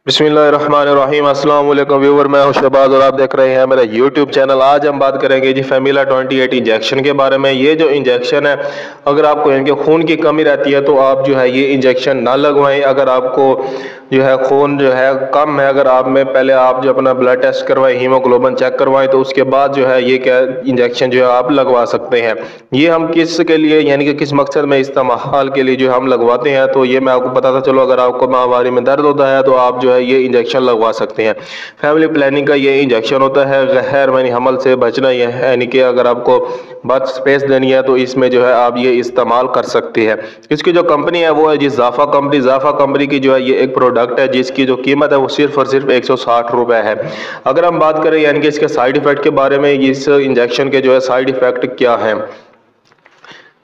बिस्मिल्लाहिर्रहमानिर्रहीम। अस्सलाम वालेकुम व्यूवर, मैं हूं शहबाज और आप देख रहे हैं मेरा यूट्यूब चैनल। आज हम बात करेंगे जी फेमिला 28 इंजेक्शन के बारे में। ये जो इंजेक्शन है, अगर आपको इनके खून की कमी रहती है तो आप जो है ये इंजेक्शन ना लगवाएं। अगर आपको जो है खून जो है कम है, अगर आप में पहले आप जो अपना ब्लड टेस्ट करवाएं, हीमोग्लोबिन चेक करवाएं, तो उसके बाद जो है ये क्या इंजेक्शन जो है आप लगवा सकते हैं। ये हम किस के लिए यानी कि किस मकसद में इस्तेमाल के लिए जो हम लगवाते हैं, तो ये मैं आपको बताता चलो। अगर आपको माहवारी में दर्द होता है तो आप जो है ये इंजेक्शन लगवा सकते हैं। फैमिली प्लानिंग का ये इंजेक्शन होता है। गैर मनी हमल से बचना ये है, यानी कि अगर आपको बर्थ स्पेस देनी है तो इसमें जो है आप ये इस्तेमाल कर सकते हैं। इसकी जो कंपनी है वो है जी जाफा कंपनी। जाफा कंपनी की जो है ये एक प्रोडक्ट है जिसकी जो कीमत है वो सिर्फ और सिर्फ 160 रुपये है। अगर हम बात करें यानी कि इसके साइड इफेक्ट के बारे में, इस इंजेक्शन के जो है साइड इफेक्ट क्या है।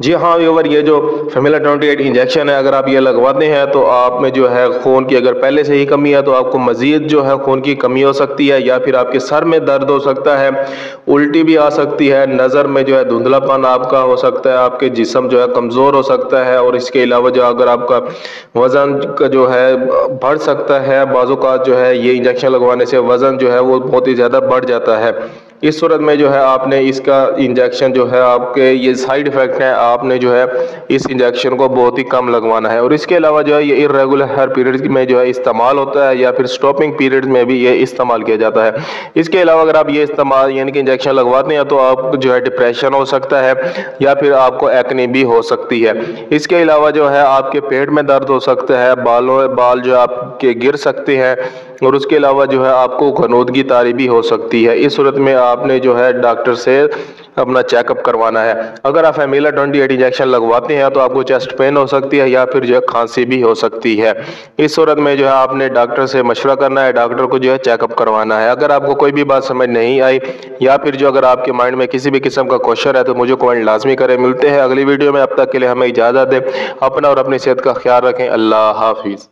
जी हाँ व्यूवर, ये जो फेमिला 28 इंजेक्शन है, अगर आप ये लगवाते हैं तो आप में जो है खून की अगर पहले से ही कमी है तो आपको मज़ीद जो है खून की कमी हो सकती है, या फिर आपके सर में दर्द हो सकता है, उल्टी भी आ सकती है, नज़र में जो है धुंधलापन आपका हो सकता है, आपके जिस्म जो है कमज़ोर हो सकता है, और इसके अलावा जो अगर आपका वज़न का जो है बढ़ सकता है। बाज़ों का जो है ये इंजेक्शन लगवाने से वज़न जो है वो बहुत ही ज़्यादा बढ़ जाता है। इस सूरत में जो है आपने इसका इंजेक्शन जो है आपके ये साइड इफ़ेक्ट है, आपने जो है इस इंजेक्शन को बहुत ही कम लगवाना है। और इसके अलावा जो है ये इर्रेगुलर पीरियड्स में जो है इस्तेमाल होता है, या फिर स्टॉपिंग पीरियड्स में भी ये इस्तेमाल किया जाता है। इसके अलावा अगर आप ये इस्तेमाल यानी कि इंजेक्शन लगवाते हैं तो आप जो है डिप्रेशन हो सकता है, या फिर आपको एक्ने भी हो सकती है। इसके अलावा जो है आपके पेट में दर्द हो सकता है, बाल जो आपके गिर सकते हैं, और उसके अलावा जो है आपको घनौदगी तारी भी हो सकती है। इस सूरत में आपने जो है डॉक्टर से अपना चेकअप करवाना है। अगर आप फेमिला 28 इंजेक्शन लगवाते हैं तो आपको चेस्ट पेन हो सकती है, या फिर जो है खांसी भी हो सकती है। इस सूरत में जो है आपने डॉक्टर से मशवरा करना है, डॉक्टर को जो है चेकअप करवाना है। अगर आपको कोई भी बात समझ नहीं आई, या फिर जो अगर आपके माइंड में किसी भी किस्म का क्वेश्चन है, तो मुझे कमेंट लाजमी करें। मिलते हैं अगली वीडियो में, अब तक के लिए हमें इजाज़त दें। अपना और अपनी सेहत का ख्याल रखें। अल्लाह हाफिज़।